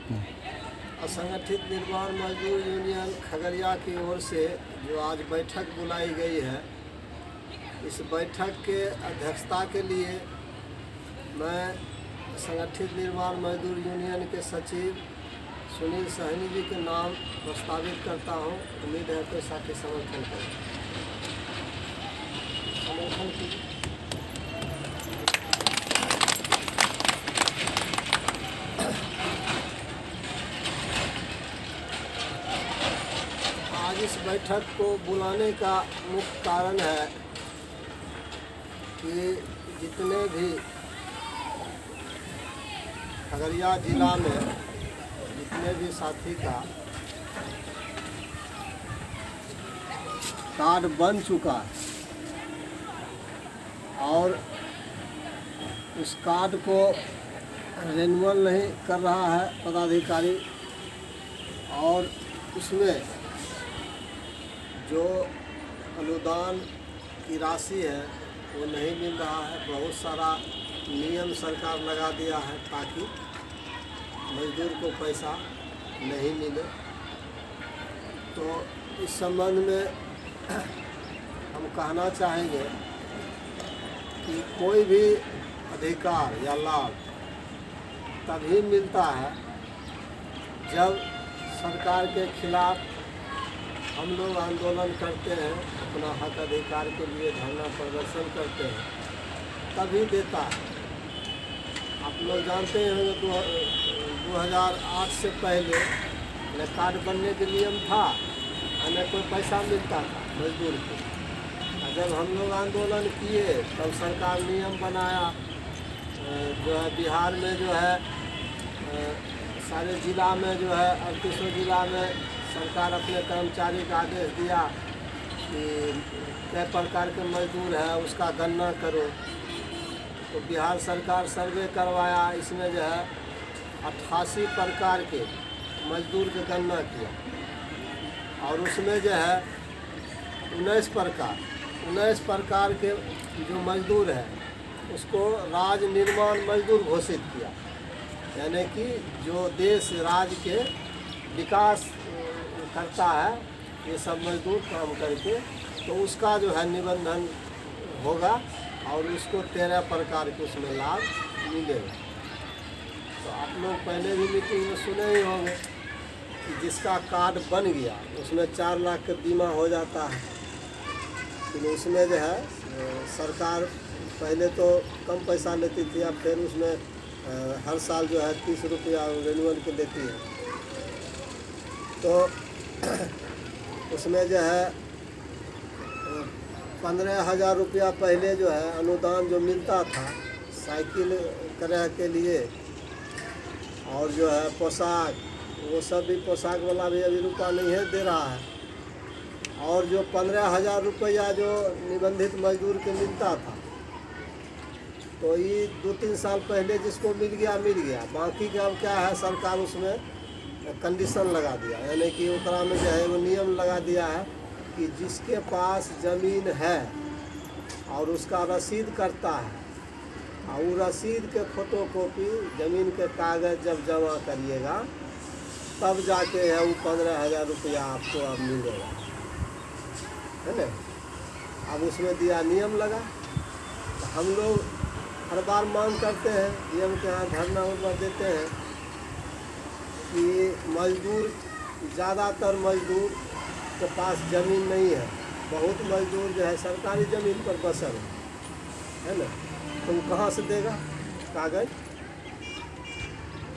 असंगठित निर्माण मजदूर यूनियन खगड़िया की ओर से जो आज बैठक बुलाई गई है, इस बैठक के अध्यक्षता के लिए मैं संगठित निर्माण मजदूर यूनियन के सचिव सुनील सहनी जी के नाम प्रस्तावित करता हूं। उम्मीद है कोई साथी समर्थन करें। समर्थन कीजिए। आज इस बैठक को बुलाने का मुख्य कारण है कि जितने भी खगड़िया जिला में जितने भी साथी का कार्ड बन चुका है और उस कार्ड को रिन्यूअल नहीं कर रहा है पदाधिकारी, और उसमें जो अनुदान की राशि है वो नहीं मिल रहा है। बहुत सारा नियम सरकार लगा दिया है ताकि मजदूर को पैसा नहीं मिले। तो इस संबंध में हम कहना चाहेंगे कि कोई भी अधिकार या लाभ तभी मिलता है जब सरकार के खिलाफ हम लोग आंदोलन करते हैं, अपना हक अधिकार के लिए धरना प्रदर्शन करते हैं, तभी देता है। आप लोग जानते हैं कि 2008 से पहले न कार्ड बनने के नियम था, न कोई पैसा मिलता था मजदूर को। जब हम लोग आंदोलन किए तब सरकार नियम बनाया, जो है बिहार में जो है सारे ज़िला में जो है 38 जिला में सरकार अपने कर्मचारी का आदेश दिया कि कई प्रकार के मजदूर है उसका गणना करो। तो बिहार सरकार सर्वे करवाया, इसमें जो है 88 प्रकार के मजदूर की गणना किया और उसमें जो है 19 प्रकार के जो मजदूर है उसको राज्य निर्माण मजदूर घोषित किया। यानी कि जो देश राज्य के विकास करता है ये सब मजदूर काम करके, तो उसका जो है निबंधन होगा और उसको 13 प्रकार के उसमें लाभ मिलेगा। तो आप लोग पहले भी मीटिंग में सुने ही होंगे कि जिसका कार्ड बन गया उसमें 4 लाख का बीमा हो जाता है। लेकिन उसमें जो है सरकार पहले तो कम पैसा लेती थी, अब फिर उसमें हर साल जो है 30 रुपया रिन्यूअल के लेती है। तो उसमें जो है 15,000 रुपया पहले जो है अनुदान जो मिलता था साइकिल क्रय के लिए, और जो है पोशाक, वो सब भी पोशाक वाला भी अभी रुपया नहीं है दे रहा है। और जो 15,000 रुपया जो निबंधित मजदूर के मिलता था, तो ये 2-3 साल पहले जिसको मिल गया। बाकी का अब क्या है, सरकार उसमें कंडीशन लगा दिया, यानी कि ओकरा में जो है वो नियम लगा दिया है कि जिसके पास ज़मीन है और उसका रसीद करता है और वो रसीद के फोटोकॉपी ज़मीन के कागज़ जब जमा करिएगा तब जाके है वो 15,000 रुपया आपको अब मिलेगा, है ना। अब उसमें दिया नियम लगा। तो हम लोग हर बार मांग करते हैं, नियम के यहाँ धरना उर्ना देते हैं कि मजदूर, ज़्यादातर मजदूर के पास ज़मीन नहीं है। बहुत मजदूर जो है सरकारी ज़मीन पर बसर है ना, तो वो कहाँ से देगा कागज़।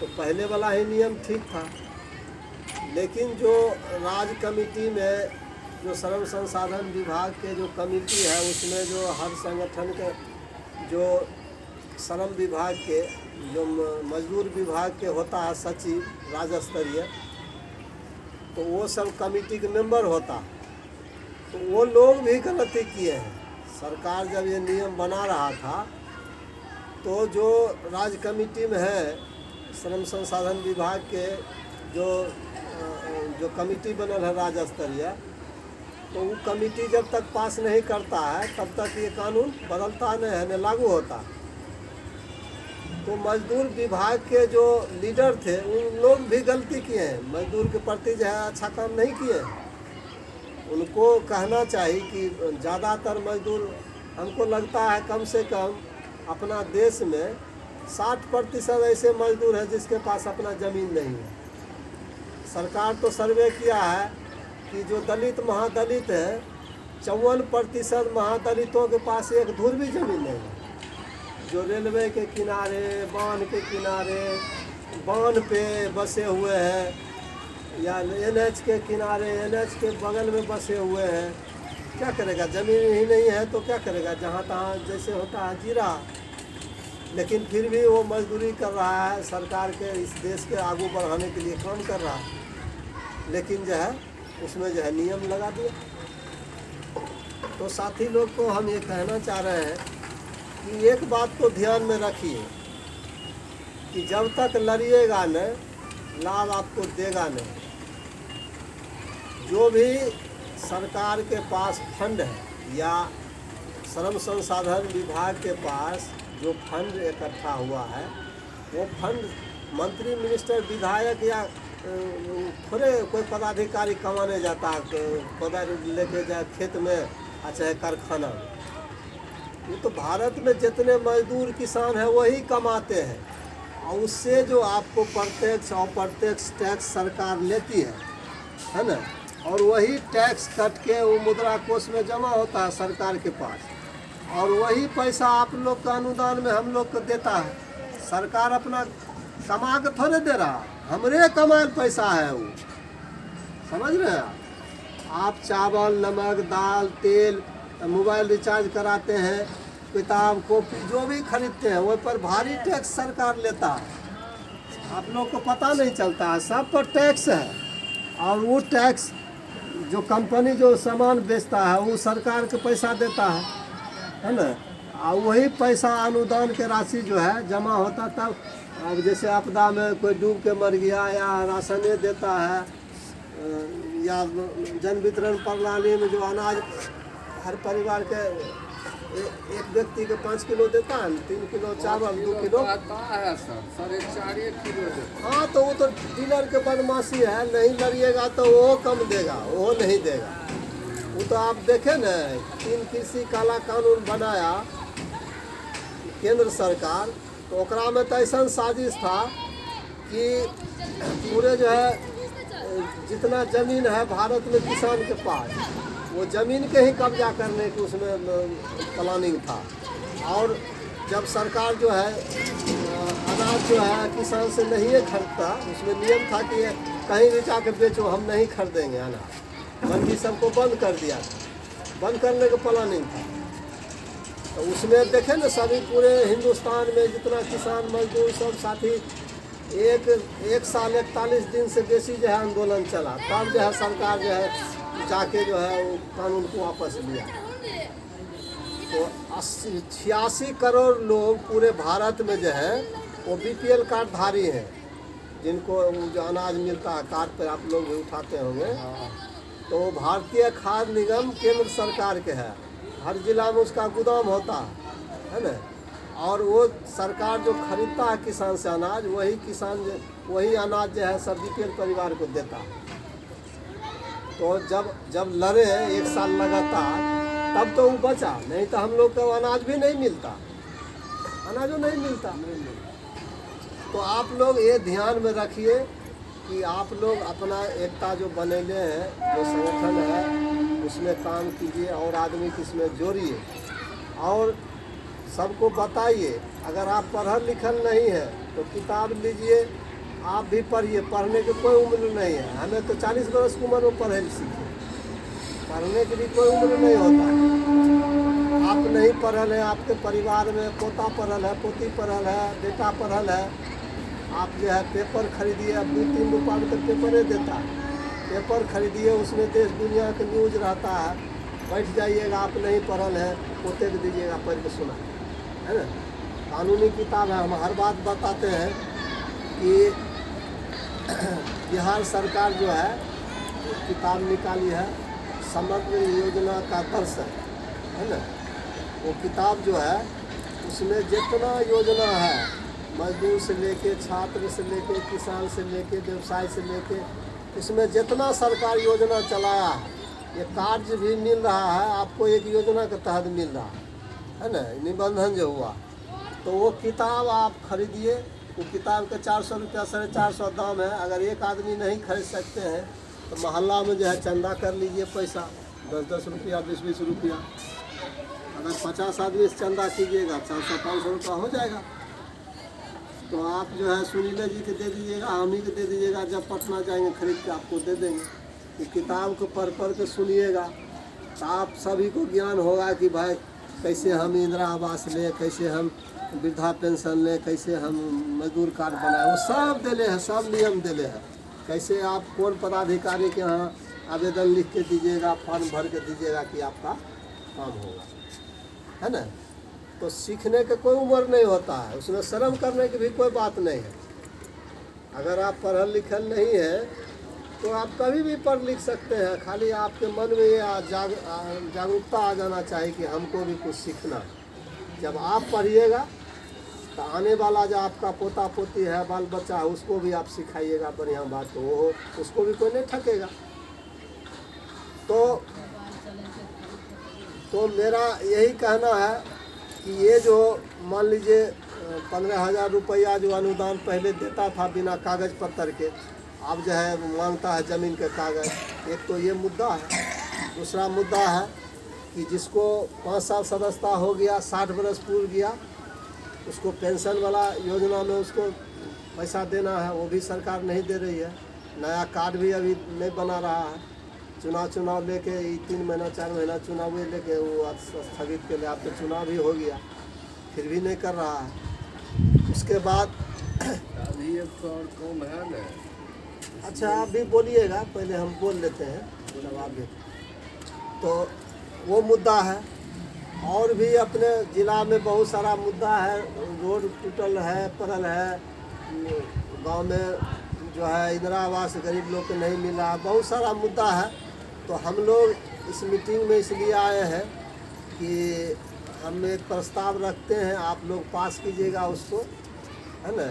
तो पहले वाला ही नियम ठीक था, लेकिन जो राज्य कमेटी में जो श्रम संसाधन विभाग के जो कमेटी है उसमें जो हर संगठन के जो श्रम विभाग के जो मजदूर विभाग के होता है सचिव राज्य स्तरीय, तो वो सब कमेटी के मेंबर होता। तो वो लोग भी गलती किए हैं। सरकार जब ये नियम बना रहा था तो जो राज्य कमेटी में है श्रम संसाधन विभाग के जो कमेटी बनल है राज्य स्तरीय, तो वो कमेटी जब तक पास नहीं करता है तब तक ये कानून बदलता नहीं है, न लागू होता। तो मजदूर विभाग के जो लीडर थे उन लोग भी गलती किए हैं, मजदूर के प्रति जो है अच्छा काम नहीं किए। उनको कहना चाहिए कि ज़्यादातर मजदूर, हमको लगता है कम से कम अपना देश में 60% ऐसे मजदूर हैं जिसके पास अपना ज़मीन नहीं है। सरकार तो सर्वे किया है कि जो दलित महादलित है 54% महादलितों के पास एक धुर भी ज़मीन नहीं है। जो रेलवे के किनारे, बांध के किनारे, बांध पे बसे हुए हैं या NH के किनारे, NH के बगल में बसे हुए हैं, क्या करेगा? ज़मीन ही नहीं है तो क्या करेगा? जहाँ तहाँ जैसे होता है जी रहा, लेकिन फिर भी वो मजदूरी कर रहा है, सरकार के इस देश के आगे बढ़ाने के लिए काम कर रहा है, लेकिन जो है उसमें जो है नियम लगा दिया। तो साथी लोग को हम ये कहना चाह रहे हैं कि एक बात को ध्यान में रखिए कि जब तक लड़िएगा न, लाभ आपको देगा नहीं। जो भी सरकार के पास फंड है या श्रम संसाधन विभाग के पास जो फंड इकट्ठा हुआ है, वो फंड मंत्री, मिनिस्टर, विधायक या थोड़े कोई पदाधिकारी कमाने जाता है, कोदार लेके जाए खेत में चाहे कारखाना में। ये तो भारत में जितने मजदूर किसान हैं वही कमाते हैं, और उससे जो आपको प्रत्यक्ष और अप्रत्यक्ष टैक्स सरकार लेती है ना, और वही टैक्स कट के वो मुद्रा कोष में जमा होता है सरकार के पास, और वही पैसा आप लोग का अनुदान में हम लोग को देता है। सरकार अपना कमा के थोड़े दे रहा, हमरे कमाल पैसा है वो, समझ रहे हैं आप? चावल, नमक, दाल, तेल, मोबाइल रिचार्ज कराते हैं, किताब कॉपी जो भी खरीदते हैं वो पर भारी टैक्स सरकार लेता है। आप लोग को पता नहीं चलता है, सब पर टैक्स है। और वो टैक्स जो कंपनी जो सामान बेचता है वो सरकार के पैसा देता है ना, और वही पैसा अनुदान के राशि जो है जमा होता। तब अब जैसे आपदा में कोई डूब के मर गया या राशने देता है, या जन वितरण प्रणाली में जो अनाज हर परिवार के एक व्यक्ति के 5 किलो देता है, 3 किलो चावल, 2 किलो है सर, 4.5 किलो देता। हाँ, तो वो तो डीलर के बदमाशी है, नहीं लड़िएगा तो वो कम देगा, वो नहीं देगा। वो तो आप देखें न, 3 कृषि काला कानून बनाया केंद्र सरकार, तो ओकरा में तो ऐसा साजिश था कि पूरे जो है जितना ज़मीन है भारत में किसान के पास, वो ज़मीन के ही कब्जा करने की उसमें प्लानिंग था। और जब सरकार जो है अनाज जो है किसान से नहीं खरीदता, उसमें नियम था कि कहीं भी जाके बेचो, हम नहीं खरीदेंगे अनाज। मंडी सबको बंद कर दिया था, बंद करने का प्लानिंग था। तो उसमें देखें ना, सभी पूरे हिंदुस्तान में जितना किसान मजदूर सब साथी एक साल 41 दिन से बेसी जो है आंदोलन चला, तब जो है सरकार जो है जाके जो है वो कानून को वापस लिया। तो 86 करोड़ लोग पूरे भारत में जो है वो BPL कार्डधारी हैं, जिनको जो अनाज मिलता है कार्ड पर आप लोग भी उठाते होंगे। तो भारतीय खाद्य निगम केंद्र सरकार के है, हर जिला में उसका गोदाम होता है ना, और वो सरकार जो खरीदता है किसान से अनाज, वही किसान वही अनाज जो है सब BPL परिवार को देता है। तो जब लड़े 1 साल लगातार, तब तो वो बचा, नहीं तो हम लोग को अनाज भी नहीं मिलता, अनाजों नहीं मिलता। तो आप लोग ये ध्यान में रखिए कि आप लोग अपना एकता जो बनेले हैं, जो संगठन है, उसमें काम कीजिए और आदमी की इसमें जोड़िए और सबको बताइए। अगर आप पढ़ल लिखल नहीं है तो किताब लीजिए, आप भी पढ़िए, पढ़ने की कोई उम्र नहीं है। हमें तो 40 बरस की उम्र में पढ़े सीखे, पढ़ने की भी कोई उम्र नहीं होता। आप नहीं पढ़ल है, आपके परिवार में पोता पढ़ल है, पोती पढ़ल है, बेटा पढ़ल है, आप जो है पेपर खरीदिए। अब 2-3 रुपये में तो पेपर देता है, पेपर खरीदिए, उसमें देश दुनिया के न्यूज रहता है। बैठ जाइएगा, आप नहीं पढ़ल है, पोते को दीजिएगा, पढ़ के सुना, है ना। कानूनी किताब है, हम हर बात बताते हैं कि बिहार सरकार जो है किताब निकाली है, समग्र योजना का दर्शन, है ना। वो किताब जो है उसमें जितना योजना है मजदूर से लेके, छात्र से लेके, किसान से लेके, व्यवसाय से लेके, इसमें जितना सरकार योजना चलाया है, ये कार्य भी मिल रहा है आपको, एक योजना के तहत मिल रहा है ना, निबंधन जो हुआ। तो वो किताब आप खरीदिए, वो किताब का 400 रुपया 450 दाम है। अगर एक आदमी नहीं खरीद सकते हैं तो मोहल्ला में जो है चंदा कर लीजिए, पैसा 10-10 रुपया, 20-20 रुपया। अगर 50 आदमी से चंदा कीजिएगा 400-500 रुपया हो जाएगा। तो आप जो है सुनीला जी के दे दीजिएगा, हम ही के दे दीजिएगा, जब पटना जाएंगे खरीद के आपको दे देंगे। कि किताब को पढ़ के सुनिएगा तो आप सभी को ज्ञान होगा कि भाई कैसे हम इंदिरा आवास लें, कैसे हम वृद्धा पेंशन लें, कैसे हम मजदूर कार्ड बनाए, वो सब दिले हैं, सब नियम दिले हैं। कैसे आप कौन पदाधिकारी के यहाँ आवेदन लिख के दीजिएगा, फॉर्म भर के दीजिएगा कि आपका काम होगा, है ना। तो सीखने का कोई उम्र नहीं होता है, उसमें शर्म करने की भी कोई बात नहीं है। अगर आप पढ़ल लिखल नहीं है तो आप कभी भी पढ़ लिख सकते हैं, खाली आपके मन में ये जागरूकता आ जाना चाहिए कि हमको भी कुछ सीखना है। जब आप पढ़िएगा तो आने वाला जो आपका पोता पोती है, बाल बच्चा है, उसको भी आप सिखाइएगा बढ़िया बात, तो वो उसको भी कोई नहीं ठकेगा। तो मेरा यही कहना है कि ये जो मान लीजिए 15,000 रुपया जो अनुदान पहले देता था बिना कागज़ पत्तर के, अब जो है मांगता है ज़मीन के कागज़। एक तो ये मुद्दा है। दूसरा मुद्दा है कि जिसको 5 साल सदस्यता हो गया, 60 बरस पूर गया, उसको पेंशन वाला योजना में उसको पैसा देना है, वो भी सरकार नहीं दे रही है। नया कार्ड भी अभी नहीं बना रहा है। चुनाव लेके 3 महीना 4 महीना चुनाव लेके वो स्थगित के लिए, आप तो चुनाव भी हो गया फिर भी नहीं कर रहा है। उसके बाद अभी एक तो और कम है ना। अच्छा आप भी बोलिएगा, पहले हम बोल लेते हैं जब आप भी। तो वो मुद्दा है। और भी अपने ज़िला में बहुत सारा मुद्दा है, रोड टूटल है, पड़ल है, गांव में जो है इंदिरा आवास गरीब लोग को नहीं मिला, बहुत सारा मुद्दा है। तो हम लोग इस मीटिंग में इसलिए आए हैं कि हम एक प्रस्ताव रखते हैं, आप लोग पास कीजिएगा उसको, है ना,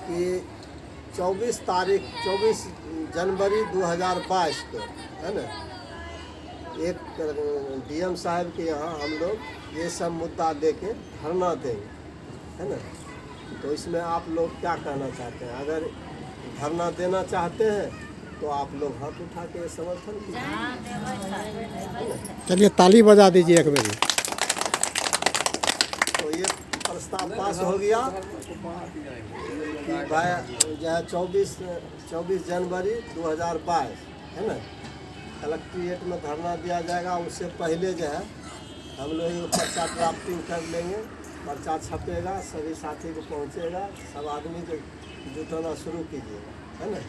कि 24 जनवरी 2022 को, है ना, एक डीएम साहब के यहाँ हम लोग ये सब मुद्दा लेके धरना देंगे, है ना। तो इसमें आप लोग क्या कहना चाहते हैं? अगर धरना देना चाहते हैं तो आप लोग हाथ उठा के समर्थन कीजिए। चलिए ताली बजा दीजिए एक बार। तो ये प्रस्ताव पास हो गया कि भाई जो है 24 जनवरी 2022, है ना, कलेक्ट्रेट में धरना दिया जाएगा। उससे पहले जो है हम लोग पर्चा ड्राफ्टिंग कर लेंगे, पर्चा छपेगा, सभी साथी को पहुंचेगा, सब आदमी को जुटाना शुरू कीजिएगा, है ना।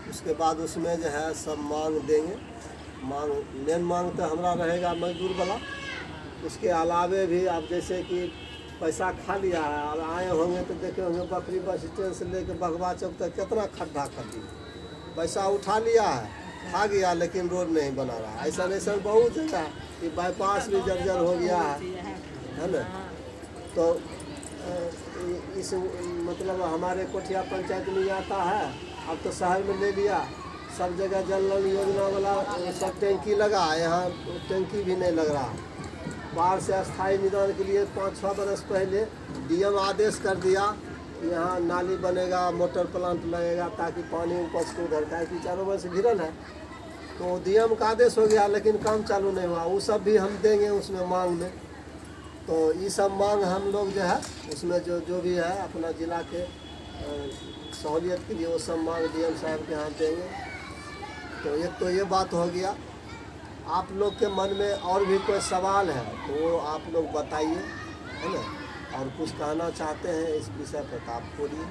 उसके बाद उसमें जो है सब मांग देंगे। मेन मांग तो हमारा रहेगा मजदूर वाला। उसके अलावे भी आप जैसे कि पैसा खा लिया है, अब आए होंगे तो देखे होंगे बकरी बस स्टैंड से लेकर बगवा चौक तक कितना खड्डा कर दिया। पैसा उठा लिया है, खा गया, लेकिन रोड नहीं बना रहा। ऐसा बहुत जगह है कि बाईपास भी जर्जर हो गया है ना। तो इस मतलब हमारे कोठिया पंचायत में आता है, अब तो शहर में ले लिया, सब जगह जल नल योजना वाला सब टैंकी लगा, यहाँ टैंकी भी नहीं लग रहा। बाढ़ से अस्थायी निदान के लिए 5-6 बरस पहले डीएम आदेश कर दिया कि यहाँ नाली बनेगा, मोटर प्लांट लगेगा, ताकि पानी ऊपर से उधर का कि चारों बरस घिरल है। तो डीएम का आदेश हो गया, लेकिन काम चालू नहीं हुआ। वो सब भी हम देंगे उसमें मांग में। तो ये सब मांग हम लोग जो है उसमें जो भी है अपना ज़िला के सहूलियत के लिए वो सब मांग डीएम साहब के यहाँ देंगे। तो एक तो ये बात हो गया। आप लोग के मन में और भी कोई सवाल है तो वो आप लोग बताइए, है ना। और कुछ कहना चाहते हैं इस विषय पर तो आप बोलिए।